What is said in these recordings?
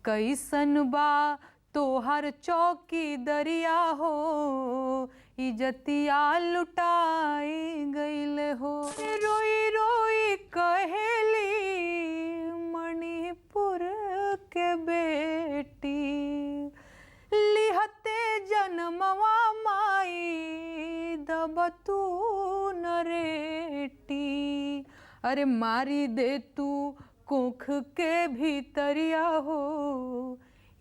कैसन बा तोहर चौकी दरिया हो, इजतिया लुटाई गईल हो। रोई रोई कहेली मणिपुर के बेटी, लिहते जन्मवा माई दबतू नरेटी। अरे मारी दे तू कोख के भीतरिया हो,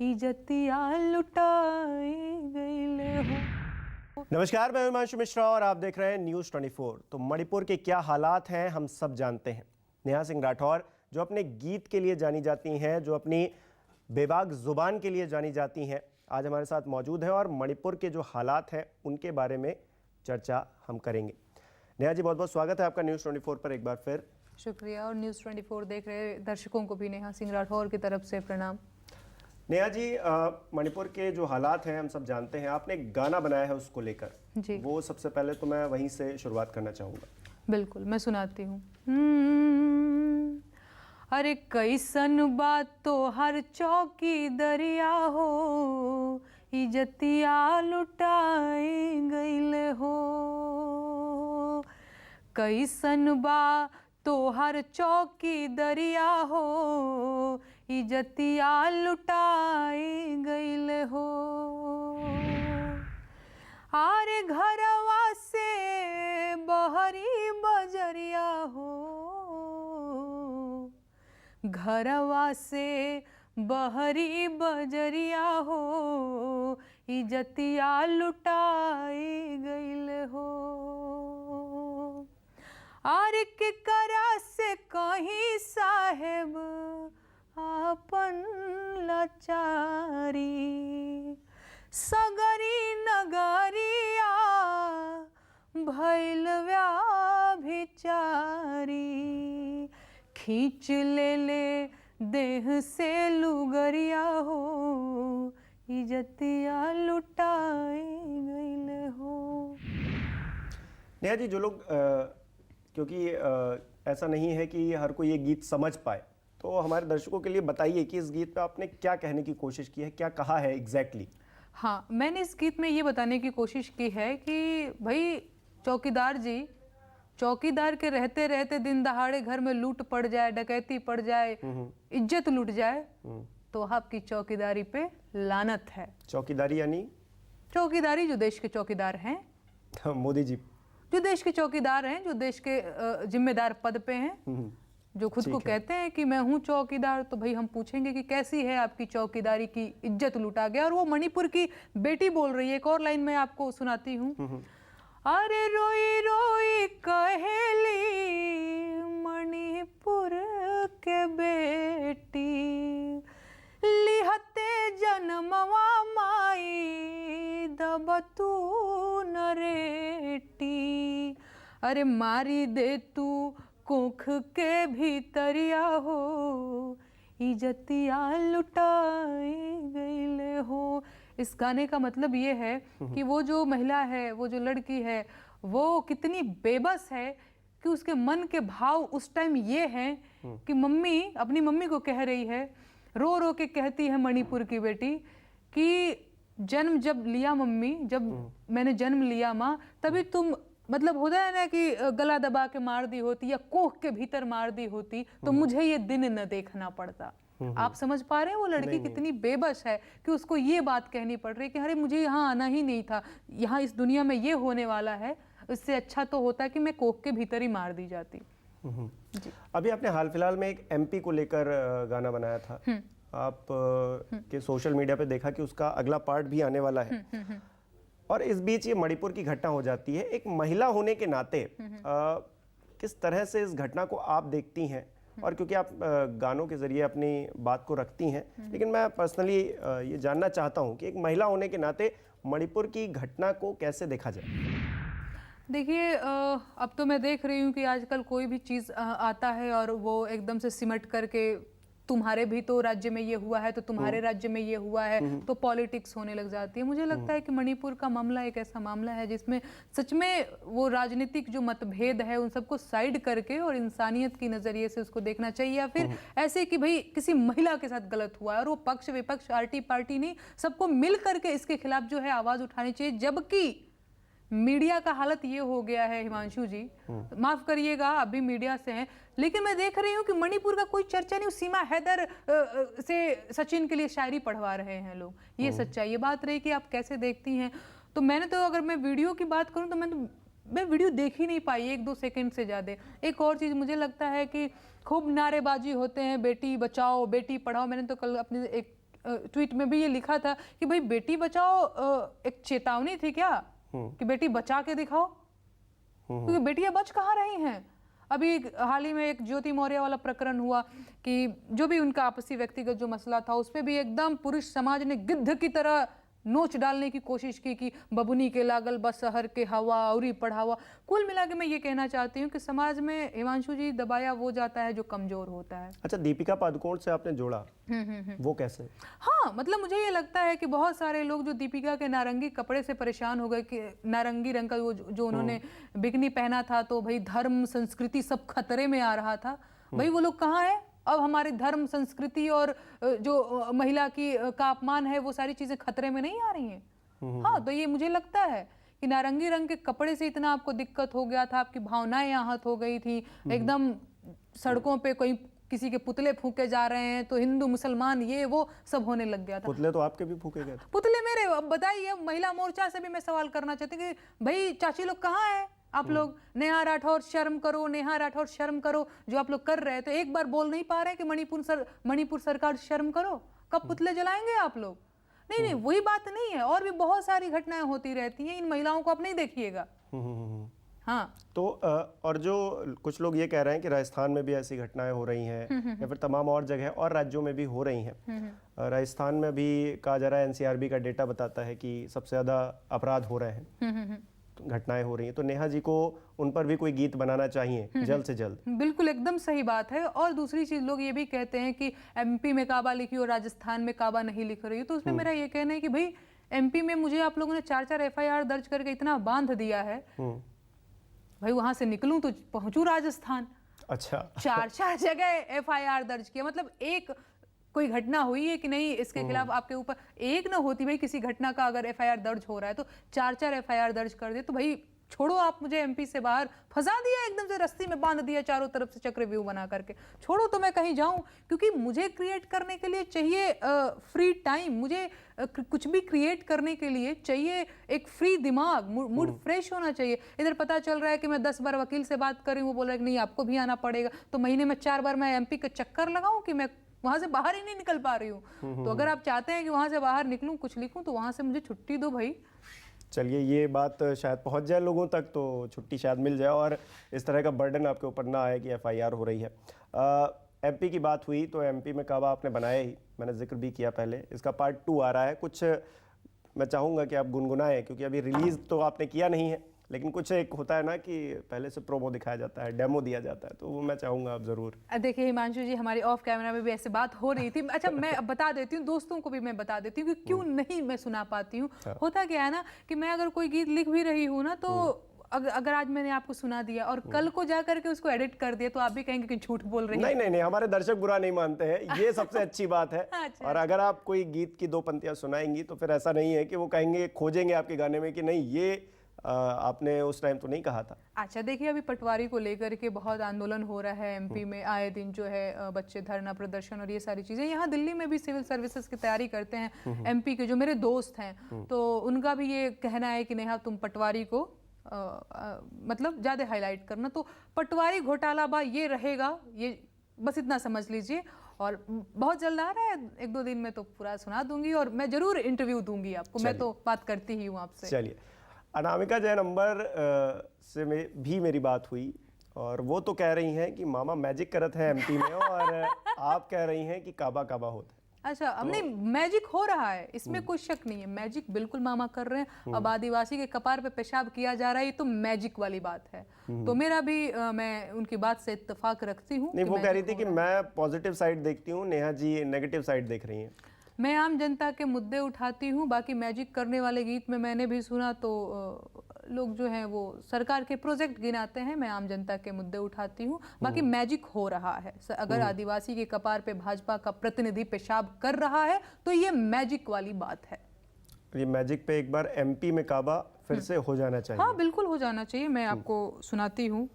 इजतिया लुटाई गईल हो। नमस्कार, मैं हिमांशु मिश्रा और आप देख रहे हैं न्यूज़ 24। तो मणिपुर के क्या हालात हैं हम सब जानते हैं। नेहा सिंह राठौर जो अपने गीत के लिए जानी जाती हैं, जो अपनी बेबाक ज़ुबान के लिए जानी जाती हैं, आज हमारे साथ मौजूद हैं और मणिपुर के जो हालात हैं उनके बारे में चर्चा हम करेंगे। नेहा जी, बहुत बहुत स्वागत है आपका न्यूज़ 24 पर एक बार फिर। शुक्रिया, और न्यूज़ 24 देख रहे दर्शकों को भी नेहा सिंह राठौर की तरफ से प्रणाम। नेहा जी, मणिपुर के जो हालात हैं हम सब जानते हैं। आपने एक गाना बनाया है उसको लेकर जी, वो सबसे पहले तो मैं वहीं से शुरुआत करना चाहूँगा। बिल्कुल, मैं सुनाती हूँ। अरे कैसन बात तो हर चौकी दरिया हो, इजतिया लुटाई गईल हो। कैसन बा तो हर चौकी दरिया हो, इजतिया लुटाई गईल हो। आरे घरवा से बहरी बजरिया हो, घरवा से बहरी बजरिया हो, इजतिया लुटाई गईल हो। आर के करा से कहीं साहेब आपन लाचारी, सगरी नगरिया भैल व्याभिचारी। खींच ले देह से लुगरिया हो, इजतिया लुटाई गईल हो। नेहा जी, जो लोग क्योंकि ऐसा नहीं है कि हर कोई ये गीत समझ पाए, तो हमारे दर्शकों के लिए बताइए कि इस गीत पे आपने क्या कहने की कोशिश की है, क्या कहा है एग्जैक्टली? हाँ, मैंने इस गीत में ये बताने की कोशिश की है कि भाई चौकीदार जी, चौकीदार के रहते रहते दिन दहाड़े घर में लूट पड़ जाए, डकैती पड़ जाए, इज्जत लूट जाए, तो आपकी चौकीदारी पे लानत है। चौकीदारी यानी? चौकीदारी जो देश के चौकीदार हैं, मोदी जी जो देश के चौकीदार हैं, जो देश के जिम्मेदार पद पे हैं, जो खुद को कहते हैं कि मैं हूँ चौकीदार, तो भाई हम पूछेंगे कि कैसी है आपकी चौकीदारी की इज्जत लूटा गया। और वो मणिपुर की बेटी बोल रही है। एक और लाइन मैं आपको सुनाती हूँ। अरे रोई रोई कहेली मणिपुर के बेटी, लिहते जन्मवा माई दबतू नरेटी। अरे मारी दे तू कोख के भीतरिया हो, इजतिया लुटाई गईल हो। इस गाने का मतलब ये है कि वो जो महिला है, वो जो लड़की है, वो कितनी बेबस है कि उसके मन के भाव उस टाइम ये हैं कि मम्मी, अपनी मम्मी को कह रही है, रो रो के कहती है मणिपुर की बेटी कि जन्म जब लिया मम्मी, जब मैंने जन्म लिया माँ, तभी तुम, मतलब होता है ना कि गला दबा के मार दी होती या कोख के भीतर मार दी होती तो मुझे ये दिन न देखना पड़ता। आप समझ पा रहे हैं वो लड़की कितनी बेबस है कि उसको ये बात कहनी पड़ रही है कि अरे मुझे यहाँ आना ही नहीं था, यहाँ इस दुनिया में ये होने वाला है, इससे अच्छा तो होता कि मैं कोख के भीतर ही मार दी जाती। जी। अभी आपने हाल फिलहाल में एक एमपी को लेकर गाना बनाया था। आप के सोशल मीडिया पे देखा कि उसका अगला पार्ट भी आने वाला है। और इस बीच ये मणिपुर की घटना हो जाती है। एक महिला होने के नाते किस तरह से इस घटना को आप देखती हैं? और क्योंकि आप गानों के जरिए अपनी बात को रखती हैं, लेकिन मैं पर्सनली ये जानना चाहता हूं कि एक महिला होने के नाते मणिपुर की घटना को कैसे देखा जाए? देखिए, अब तो मैं देख रही हूँ कि आजकल कोई भी चीज़ आता है और वो एकदम से सिमट करके तुम्हारे भी तो राज्य में ये हुआ है, तो तुम्हारे राज्य में ये हुआ है, तो पॉलिटिक्स होने लग जाती है। मुझे लगता है कि मणिपुर का मामला एक ऐसा मामला है जिसमें सच में वो राजनीतिक जो मतभेद है उन सबको साइड करके और इंसानियत की नजरिए से उसको देखना चाहिए, या फिर ऐसे कि भाई किसी महिला के साथ गलत हुआ है और वो पक्ष विपक्ष आरटी पार्टी नहीं, सबको मिल करके इसके खिलाफ जो है आवाज उठानी चाहिए। जबकि मीडिया का हालत ये हो गया है हिमांशु जी, माफ करिएगा अभी मीडिया से हैं, लेकिन मैं देख रही हूँ कि मणिपुर का कोई चर्चा नहीं। सीमा हैदर से सचिन के लिए शायरी पढ़वा रहे हैं लोग, ये सच्चाई। ये बात रही कि आप कैसे देखती हैं। तो मैंने तो, अगर मैं वीडियो की बात करूँ तो मैं वीडियो देख ही नहीं पाई 1-2 सेकंड से ज़्यादा। एक और चीज़ मुझे लगता है कि खूब नारेबाजी होते हैं, बेटी बचाओ बेटी पढ़ाओ। मैंने तो कल अपने एक ट्वीट में भी ये लिखा था कि भाई बेटी बचाओ एक चेतावनी थी क्या, कि बेटी बचा के दिखाओ, क्योंकि बेटियां बच कहाँ रही हैं। अभी हाल ही में एक ज्योति मौर्य वाला प्रकरण हुआ कि जो भी उनका आपसी व्यक्तिगत जो मसला था उस पर भी एकदम पुरुष समाज ने गिद्ध की तरह नोच डालने की कोशिश की कि बबुनी के लागल बस शहर के हवा औरी पढ़ावा। कुल मिला के मैं ये कहना चाहती हूँ कि समाज में हिमांशु जी दबाया वो जाता है जो कमजोर होता है। अच्छा, दीपिका पादुकोण से आपने जोड़ा, वो कैसे? हाँ, मतलब मुझे ये लगता है कि बहुत सारे लोग जो दीपिका के नारंगी कपड़े से परेशान हो गए कि नारंगी रंग का वो जो उन्होंने बिकनी पहना था, तो भाई धर्म संस्कृति सब खतरे में आ रहा था। भाई वो लोग कहाँ है अब? हमारे धर्म संस्कृति और जो महिला की का अपमान है वो सारी चीजें खतरे में नहीं आ रही हैं। हाँ, तो ये मुझे लगता है कि नारंगी रंग के कपड़े से इतना आपको दिक्कत हो गया था, आपकी भावनाएं आहत हो गई थी, एकदम सड़कों पे कोई किसी के पुतले फूके जा रहे हैं तो हिंदू मुसलमान ये वो सब होने लग गया था। पुतले तो आपके भी फूके गए थे। पुतले मेरे, अब बताइए, महिला मोर्चा से भी मैं सवाल करना चाहती हूँ कि भाई चाची लोग कहाँ हैं आप लोग? नेहा राठौर शर्म करो, नेहा राठौर शर्म करो। जो आप लोग कर रहे हैं तो एक बार बोल नहीं पा रहे कि मणिपुर सरकार शर्म करो। कब पुतले जलाएंगे आप लोग? नहीं, वही बात नहीं है, और भी बहुत सारी घटनाएं होती रहती हैं, इन महिलाओं को आप नहीं देखिएगा। हाँ, तो और जो कुछ लोग ये कह रहे हैं कि राजस्थान में भी ऐसी घटनाएं हो रही हैं या फिर तमाम और जगह और राज्यों में भी हो रही हैं। राजस्थान में भी कहा जा रहा है, एनसीआरबी का डेटा बताता है कि सबसे ज्यादा अपराध हो रहे हैं, घटनाएं हो रही हैं। तो नेहा जी को उन पर भी कोई गीत बनाना चाहिए जल्द से जल्द। बिल्कुल, एकदम सही बात है। और दूसरी चीज, लोग ये भी कहते हैं कि एमपी में काबा लिखी और राजस्थान में काबा नहीं लिख रही है, तो उसमें मेरा ये कहना है कि भाई एमपी में मुझे आप लोगों ने 4-4 एफआईआर दर्ज करके इतना बांध दिया है, भाई वहां से निकलूं तो पहुंचू राजस्थान। अच्छा, 4 जगह एफआईआर दर्ज किया, मतलब एक कोई घटना हुई है कि नहीं इसके खिलाफ आपके ऊपर? एक ना होती भाई, किसी घटना का अगर एफआईआर दर्ज हो रहा है तो 4-4 एफआईआर दर्ज कर दे, तो भाई छोड़ो आप मुझे एमपी से बाहर फंसा दिया, एकदम से रस्सी में बांध दिया चारों तरफ से चक्रव्यूह बना करके। छोड़ो तो मैं कहीं जाऊं, क्योंकि मुझे क्रिएट करने के लिए चाहिए फ्री टाइम। मुझे कुछ भी क्रिएट करने के लिए चाहिए एक फ्री दिमाग, मूड फ्रेश होना चाहिए। इधर पता चल रहा है कि मैं 10 बार वकील से बात कर रही हूँ, वो बोल रहा है कि नहीं आपको भी आना पड़ेगा, तो महीने में 4 बार मैं एमपी का चक्कर लगाऊं कि मैं वहां से बाहर ही नहीं निकल पा रही हूँ। तो अगर आप चाहते हैं कि वहां से बाहर निकलूं, कुछ लिखूं, तो वहां से मुझे छुट्टी दो भाई। चलिए, ये बात शायद पहुंच जाए लोगों तक, तो छुट्टी शायद मिल जाए और इस तरह का बर्डन आपके ऊपर ना आए कि एफआईआर हो रही है। एमपी की बात हुई तो एमपी में काबा आपने बनाया ही, मैंने जिक्र भी किया पहले। इसका पार्ट 2 आ रहा है, कुछ मैं चाहूँगा कि आप गुनगुनाएं, क्योंकि अभी रिलीज़ तो आपने किया नहीं है, लेकिन कुछ एक होता है ना कि पहले से प्रोमो दिखाया जाता है, डेमो दिया जाता है, तो वो मैं चाहूँगा आप ज़रूर। देखिए हिमांशु जी, हमारी ऑफ कैमरा में भी ऐसे बात हो रही थी। अच्छा, मैं अब बता देती हूँ, दोस्तों को भी मैं बता देती हूँ कि क्यों नहीं मैं सुना पाती हूँ। होता क्या है ना कि मैं अगर कोई गीत लिख भी रही हूँ ना, तो अगर आज मैंने आपको सुना दिया और कल को जा करके उसको एडिट कर दिया, तो आप भी कहेंगे कि झूठ बोल रही है। नहीं, हमारे दर्शक बुरा नहीं मानते हैं, ये सबसे अच्छी बात है। अच्छा। और अगर आप कोई गीत की 2 पंक्तियां सुनाएंगी तो फिर ऐसा नहीं है कि वो कहेंगे, खोजेंगे आपके गाने में कि नहीं ये आपने उस टाइम तो नहीं कहा था। अच्छा, देखिए अभी पटवारी को लेकर के बहुत आंदोलन हो रहा है एमपी में, आए दिन जो है बच्चे धरना प्रदर्शन और ये सारी चीजें। यहाँ दिल्ली में भी सिविल सर्विसेज की तैयारी करते हैं एमपी के जो मेरे दोस्त हैं, तो उनका भी ये कहना है कि नेहा तुम पटवारी को मतलब ज्यादा हाईलाइट करना। तो पटवारी घोटाला बा ये रहेगा, ये बस इतना समझ लीजिए। और बहुत जल्द आ रहा है, 1-2 दिन में तो पूरा सुना दूंगी और मैं जरूर इंटरव्यू दूंगी आपको। मैं तो बात करती ही हूँ आपसे। चलिए, अनामिका जैन अंबर से भी मेरी बात हुई और वो तो कह रही हैं कि मामा मैजिक करत है एमपी में, और आप कह रही हैं कि काबा काबा होता है। अच्छा, अब नहीं, मैजिक हो रहा है, इसमें कोई शक नहीं है, मैजिक बिल्कुल मामा कर रहे हैं। अब आदिवासी के कपार पे पेशाब किया जा रहा है, ये तो मैजिक वाली बात है। तो मेरा भी मैं उनकी बात से इत्तेफाक रखती हूँ। नहीं, वो कह रही थी कि मैं पॉजिटिव साइड देखती हूँ, नेहा जी नेगेटिव साइड देख रही हैं। मैं आम जनता के मुद्दे उठाती हूँ। बाकी मैजिक करने वाले गीत में मैंने भी सुना तो लोग जो हैं वो सरकार के प्रोजेक्ट गिनाते हैं, मैं आम जनता के मुद्दे उठाती हूँ। बाकी मैजिक हो रहा है, अगर आदिवासी के कपार पे भाजपा का प्रतिनिधि पेशाब कर रहा है तो ये मैजिक वाली बात है। ये मैजिक पे एक बार एमपी में काबा फिर से हो जाना चाहिए। हाँ, बिल्कुल हो जाना चाहिए। मैं आपको सुनाती हूँ।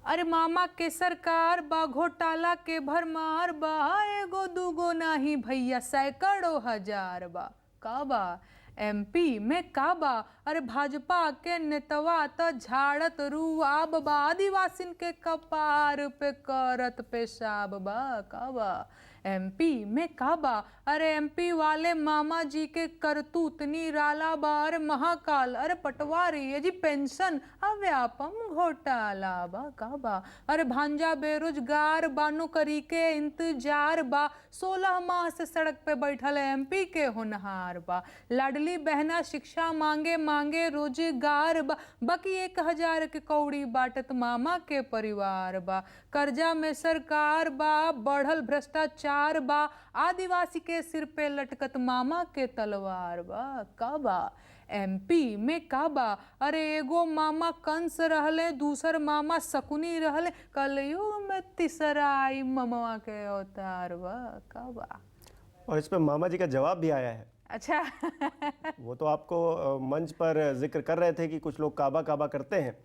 अरे मामा के सरकार बा, घोटाला के भरमार बा, एगो दूगो नाही भैया सैकड़ों हजार बा। काबा एमपी में काबा, अरे भाजपा के नेतवा त झाड़त रुआब बा, आदिवासिन के कपार पे करत पेशाब बा। काबा एमपी में काबा, अरे एमपी वाले मामा जी के करतूत निराला बा, अरे महाकाल, अरे पटवारी, ये जी पेंशन अव्यापम घोटाला बा। काबा अरे भांजा बेरोजगार बा, नौकरी के इंतजार बा, 16 माह से सड़क पे बैठल एमपी के होनहार बा, लाडली बहना शिक्षा मांगे मांगे रोजगार बा, बाकी 1000 के कौड़ी बाटत मामा के परिवार बा, कर्जा में सरकार बा, बढ़ल भ्रष्टाचार बा, आदिवासी के सिर पे लटकत मामा के तलवार बा। काबा एमपी में काबा, अरे एगो मामा कंस रहले, दूसर मामा शकुनी रहले, कलयुग में तीसरा आई ममवा के अवतार बा। काबा और इस पे मामा जी का जवाब भी आया है। अच्छा वो तो आपको मंच पर जिक्र कर रहे थे कि कुछ लोग काबा काबा करते हैं,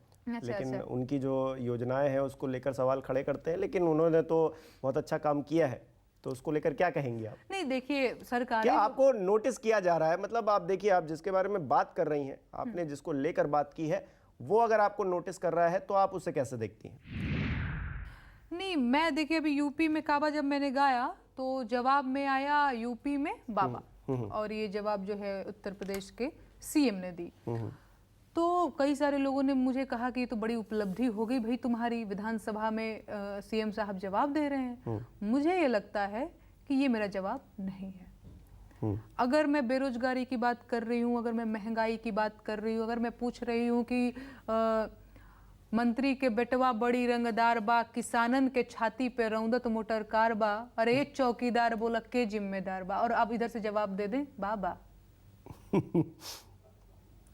लेकिन उनकी जो योजनाएं हैं उसको लेकर सवाल खड़े करते हैं, लेकिन उन्होंने तो बहुत अच्छा काम किया है, तो उसको लेकर क्या कहेंगे आप? नहीं, देखिए सरकार क्या आपको नोटिस किया जा रहा है, मतलब आप देखिए, आप जिसके बारे में बात कर रही हैं, आपने जिसको लेकर बात की है, वो अगर आपको नोटिस कर रहा है तो आप उसे कैसे देखती हैं? नहीं, मैं देखिए अभी यूपी में काबा जब मैंने गाया तो जवाब में आया यूपी में बाबा, और ये जवाब जो है उत्तर प्रदेश के सीएम ने दी। तो कई सारे लोगों ने मुझे कहा कि ये तो बड़ी उपलब्धि हो गई भाई, तुम्हारी विधानसभा में सीएम साहब जवाब दे रहे हैं। मुझे ये लगता है कि ये मेरा जवाब नहीं है। अगर मैं बेरोजगारी की बात कर रही हूँ, अगर मैं महंगाई की बात कर रही हूँ, अगर मैं पूछ रही हूँ कि मंत्री के बेटवा बड़ी रंगदार बा, किसानन के छाती पे रौंदत मोटर कार बा, अरे ये चौकीदार बोला के जिम्मेदार बा, और अब इधर से जवाब दे दें बाबा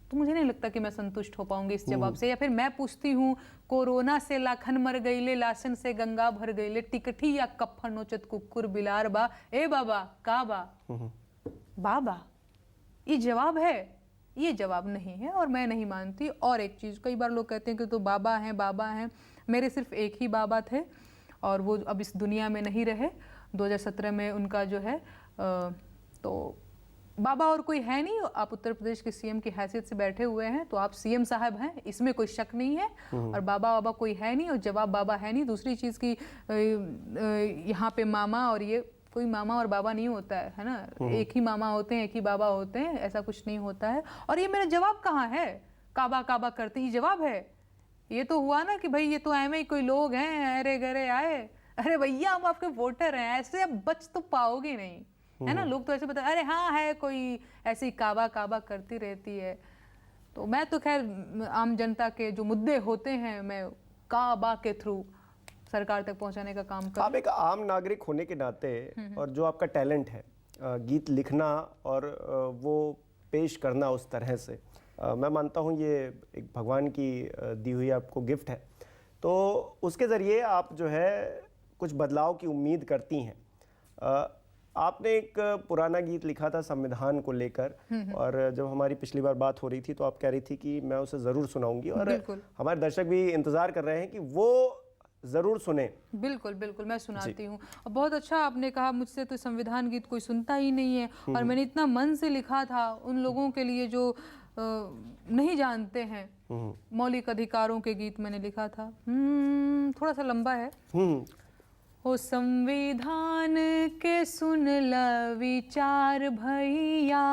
तो मुझे नहीं लगता कि मैं संतुष्ट हो पाऊंगी इस जवाब से। या फिर मैं पूछती हूँ, कोरोना से लाखन मर गईले, लाशन से गंगा भर गईले, टिकठी या कफन नोचत कुकुर बिलार बा, ए बाबा का बा? बाबा ये जवाब है? ये जवाब नहीं है और मैं नहीं मानती। और एक चीज़, कई बार लोग कहते हैं कि तो बाबा हैं बाबा हैं, मेरे सिर्फ एक ही बाबा थे और वो अब इस दुनिया में नहीं रहे। 2017 में उनका जो है तो बाबा और कोई है नहीं। आप उत्तर प्रदेश के सीएम की हैसियत से बैठे हुए हैं तो आप सीएम साहब हैं, इसमें कोई शक नहीं है। और बाबा कोई है नहीं और जवाब बाबा है नहीं। दूसरी चीज़ की यहाँ पे मामा, और ये कोई मामा और बाबा नहीं होता है ना, एक ही मामा होते हैं, एक ही बाबा होते हैं, ऐसा कुछ नहीं होता है। और ये मेरा जवाब कहाँ है? काबा काबा करते ही जवाब है? ये तो हुआ ना कि भाई ये तो ऐਵੇਂ ही कोई लोग हैं, अरे गरे आए। अरे भैया हम आपके वोटर हैं, ऐसे अब बच तो पाओगे नहीं, है ना। लोग तो ऐसे बताते अरे हाँ है कोई ऐसी काबा काबा करती रहती है। तो मैं तो खैर आम जनता के जो मुद्दे होते हैं मैं काबा के थ्रू सरकार तक पहुंचाने का काम कर। आप एक आम नागरिक होने के नाते और जो आपका टैलेंट है गीत लिखना और वो पेश करना उस तरह से, मैं मानता हूँ ये एक भगवान की दी हुई आपको गिफ्ट है। तो उसके ज़रिए आप जो है कुछ बदलाव की उम्मीद करती हैं। आपने एक पुराना गीत लिखा था संविधान को लेकर, और जब हमारी पिछली बार बात हो रही थी तो आप कह रही थी कि मैं उसे ज़रूर सुनाऊंगी, और हमारे दर्शक भी इंतज़ार कर रहे हैं कि वो ज़रूर सुने। बिल्कुल बिल्कुल मैं सुनाती हूँ। और बहुत अच्छा आपने कहा, मुझसे तो संविधान गीत कोई सुनता ही नहीं है, और मैंने इतना मन से लिखा था उन लोगों के लिए जो नहीं जानते हैं मौलिक अधिकारों के गीत मैंने लिखा था। थोड़ा सा लंबा है। ओ संविधान के सुन ल विचार भैया,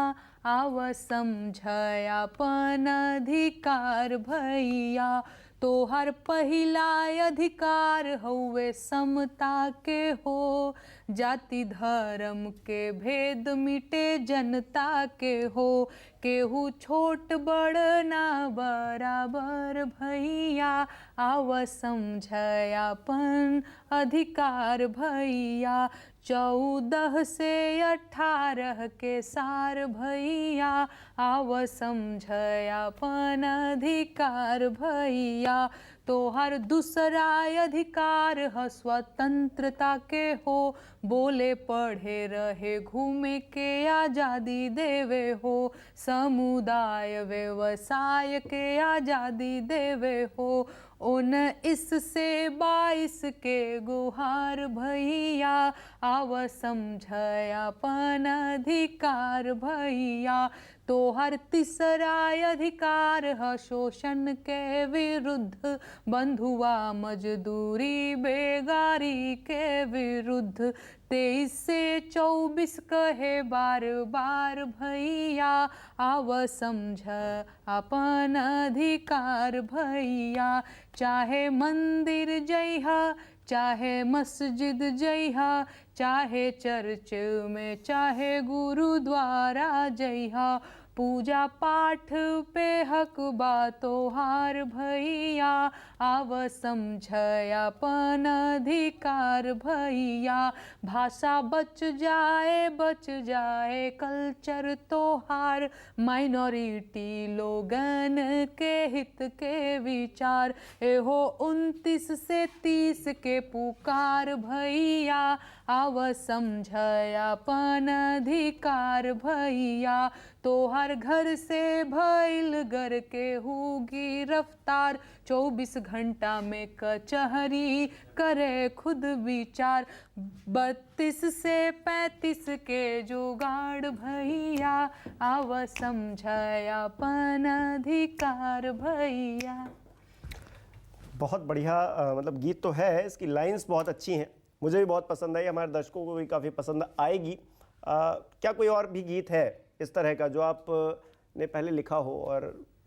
आव समझ अपन अधिकार भैया, तो हर पहिला अधिकार हउवे समता के हो, जाति धर्म के भेद मिटे जनता के हो, केहू छोट बड़ ना बराबर भैया, आव समझयापन अधिकार भैया, 14 से 18 के सार भैया, आव समझयापन अधिकार भैया, तो हर दूसरा अधिकार ह स्वतंत्रता के हो, बोले पढ़े रहे घूमे के आज़ादी देवे हो, समुदाय व्यवसाय के आज़ादी देवे हो, 19 से 22 के गुहार भैया, आव समझयापन अधिकार भैया, तो हर तीसरा अधिकार है शोषण के विरुद्ध, बंधुआ मजदूरी बेगारी के विरुद्ध, 23 से 24 कहे बार बार भैया, आव समझयापन अधिकार भैया, चाहे मंदिर जइहा चाहे मस्जिद जइहा, चाहे चर्च में चाहे गुरुद्वारा जइहा, पूजा पाठ पे हक बा तोहार भैया, आव समझयापन अधिकार भैया, भाषा बच जाए कल्चर तोहार, माइनॉरिटी लोगन के हित के विचार, एहो 29 से 30 के पुकार भैया, आव समझयापन अधिकार भैया, तो हर घर से भइल घर के हु गिरफ्तार, 24 घंटा में कचहरी करे खुद विचार, 32 से 35 के जुगाड़ भैया, आव समझयापन अधिकार भैया। बहुत बढ़िया मतलब गीत तो है, इसकी लाइंस बहुत अच्छी हैं, मुझे भी बहुत पसंद आई, हमारे दर्शकों को भी काफ़ी पसंद आएगी। क्या कोई और भी गीत है इस तरह का जो आप ने पहले लिखा हो और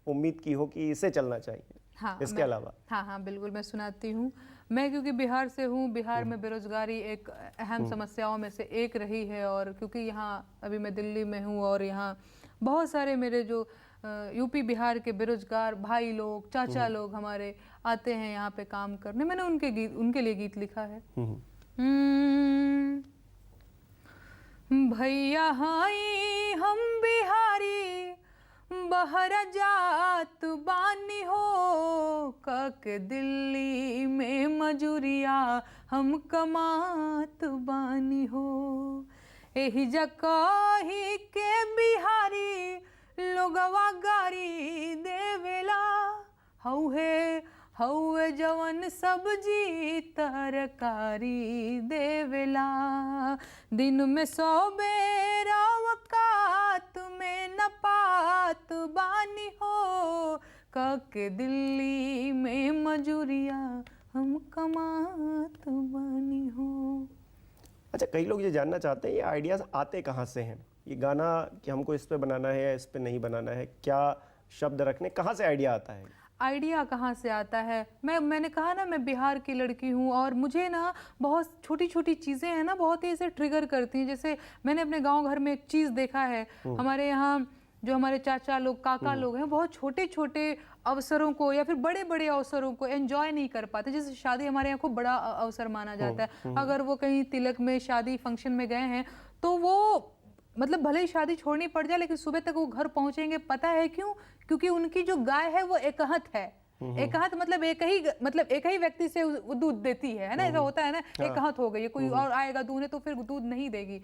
उम्मीद की हो कि इसे चलना चाहिए? हाँ, इसके अलावा हाँ बिल्कुल मैं सुनाती हूँ। मैं क्योंकि बिहार से हूँ, बिहार में बेरोजगारी एक अहम समस्याओं में से एक रही है, और क्योंकि यहाँ अभी मैं दिल्ली में हूँ और यहाँ बहुत सारे मेरे जो यूपी बिहार के बेरोजगार भाई लोग, चाचा लोग हमारे आते हैं यहाँ पे काम करने, मैंने उनके लिए गीत लिखा है। भैया हाई हम बिहारी बहर जात बानी हो, कके दिल्ली में मजूरिया हम कमात बानी हो, एही जगही के बिहारी लोगवा गारी देवेला, हौवे जवन सब्जी तरकारी देवेला, दिन में 100 बेर औकात में न पात बानी हो, कके दिल्ली में मजूरिया हम कमात बानी हो। अच्छा, कई लोग ये जानना चाहते हैं ये आइडियाज़ आते कहाँ से हैं? ये गाना कि हमको इस पे बनाना है या इस पे नहीं बनाना है, क्या शब्द रखने, कहाँ से आइडिया आता है? आइडिया कहाँ से आता है? मैंने कहा ना, मैं बिहार की लड़की हूँ और मुझे ना बहुत छोटी छोटी चीज़ें हैं ना, बहुत ही ऐसे ट्रिगर करती हैं। जैसे मैंने अपने गांव घर में एक चीज़ देखा है, हमारे यहाँ जो हमारे चाचा लोग, काका लोग हैं, बहुत छोटे छोटे अवसरों को या फिर बड़े बड़े अवसरों को एंजॉय नहीं कर पाते। जैसे शादी हमारे यहाँ खूब बड़ा अवसर माना जाता है, अगर वो कहीं तिलक में शादी फंक्शन में गए हैं तो वो मतलब भले ही शादी छोड़नी पड़ जाए लेकिन सुबह तक वो घर पहुंचेंगे। पता है क्यों? क्योंकि उनकी जो गाय है वो एकहत है। एकहत मतलब एक ही व्यक्ति से वो दूध देती है ना, ऐसा होता है ना, एकहत हो गई, कोई और आएगा दूध तो फिर दूध नहीं देगी।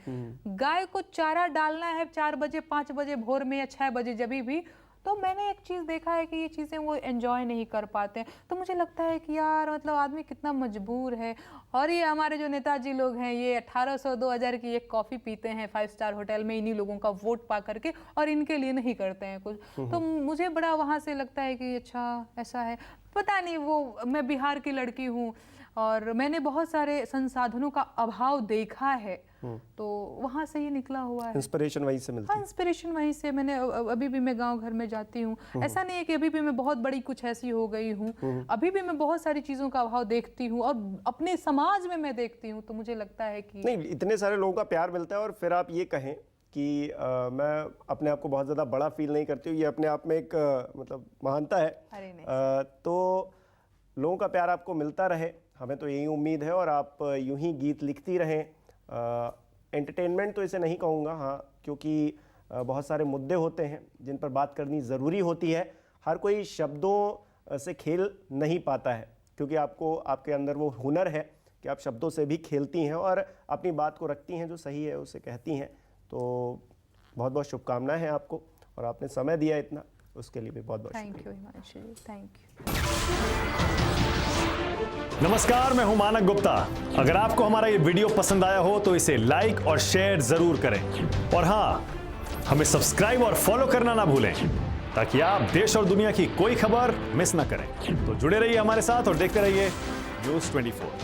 गाय को चारा डालना है 4 बजे 5 बजे भोर में या 6 बजे जब भी, तो मैंने एक चीज़ देखा है कि ये चीज़ें वो एंजॉय नहीं कर पाते हैं। तो मुझे लगता है कि यार मतलब आदमी कितना मजबूर है। और ये हमारे जो नेताजी लोग हैं, ये 1800-2000 की एक कॉफ़ी पीते हैं 5 स्टार होटल में इन्हीं लोगों का वोट पा करके, और इनके लिए नहीं करते हैं कुछ। तो मुझे बड़ा वहाँ से लगता है कि अच्छा ऐसा है, पता नहीं। वो मैं बिहार की लड़की हूँ और मैंने बहुत सारे संसाधनों का अभाव देखा है तो वहाँ से ही निकला हुआ है। इंस्पिरेशन वहीं से मिलती हाँ, है। इंस्पिरेशन वहीं से। मैंने अभी भी मैं गांव घर में जाती हूँ, ऐसा नहीं है कि अभी भी मैं बहुत बड़ी कुछ ऐसी हो गई हूँ, अभी भी मैं बहुत सारी चीज़ों का अभाव देखती हूँ और अपने समाज में मैं देखती हूँ, तो मुझे लगता है कि नहीं, इतने सारे लोगों का प्यार मिलता है और फिर आप ये कहें कि मैं अपने आप को बहुत ज़्यादा बड़ा फील नहीं करती हूँ, ये अपने आप में एक मतलब महानता है। अरे नहीं। तो लोगों का प्यार आपको मिलता रहे, हमें तो यही उम्मीद है, और आप यूं ही गीत लिखती रहें। एंटरटेनमेंट तो इसे नहीं कहूँगा, हाँ, क्योंकि बहुत सारे मुद्दे होते हैं जिन पर बात करनी ज़रूरी होती है। हर कोई शब्दों से खेल नहीं पाता है, क्योंकि आपको आपके अंदर वो हुनर है कि आप शब्दों से भी खेलती हैं और अपनी बात को रखती हैं, जो सही है उसे कहती हैं। तो बहुत बहुत शुभकामनाएं हैं आपको, और आपने समय दिया इतना, उसके लिए भी बहुत बहुत thank you Himanshu ji, thank you. नमस्कार, मैं हूं मानक गुप्ता। अगर आपको हमारा ये वीडियो पसंद आया हो तो इसे लाइक और शेयर जरूर करें, और हाँ, हमें सब्सक्राइब और फॉलो करना ना भूलें, ताकि आप देश और दुनिया की कोई खबर मिस ना करें। तो जुड़े रहिए हमारे साथ और देखते रहिए News 24।